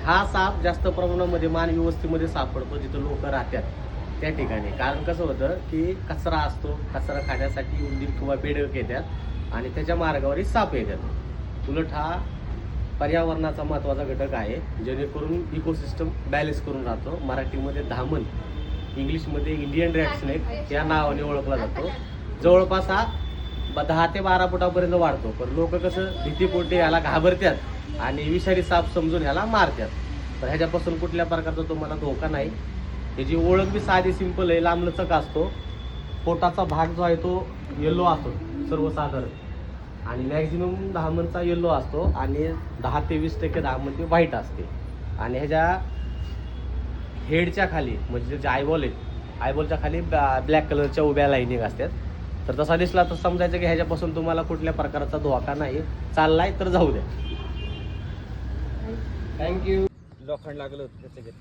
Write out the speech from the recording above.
हा साप जास्त प्रमाणामध्ये मानवी वस्तीमध्ये सापडतो जिथं लोक राहतात त्या ठिकाणी. कारण कसं होतं की कचरा असतो, कचरा खाण्यासाठी उंदीर किंवा बेडक येतात आणि त्याच्या मार्गावरही साप येतात. उलट हा पर्यावरणाचा महत्त्वाचा घटक आहे, जेणेकरून इकोसिस्टम बॅलन्स करून राहतो. मराठीमध्ये धामण, इंग्लिशमध्ये इंडियन रॅट स्नेक या नावाने ओळखला जातो. जवळपास हा 10 ते 12 फुटापर्यंत वाढतो, पण लोक कसं भीतीपोटी ह्याला घाबरतात आणि विषारी साप समजून ह्याला मारतात. तर ह्याच्यापासून कुठल्या प्रकारचा तुम्हाला धोका नाही. ह्याची ओळख बी साधी सिंपल आहे, लांबलचक असतो. पोटाचा भाग जो आहे तो येल्लो असतो सर्वसाधारण आणि मॅक्झिमम धामणचा येल्लो असतो आणि 10 ते 20% धामण ती व्हाईट असते. आणि ह्याच्या हेडच्या खाली म्हणजे जे आयबॉल आहेत, आयबॉलच्या खाली ब्लॅक कलरच्या उभ्या लाईनिंग असतात. तर तसा दिसला तर समजायचं की ह्याच्यापासून तुम्हाला कुठल्या प्रकारचा धोका नाही. चाललाय तर जाऊ द्या. थँक्यू. लोखंड लागलं होतं त्याच्या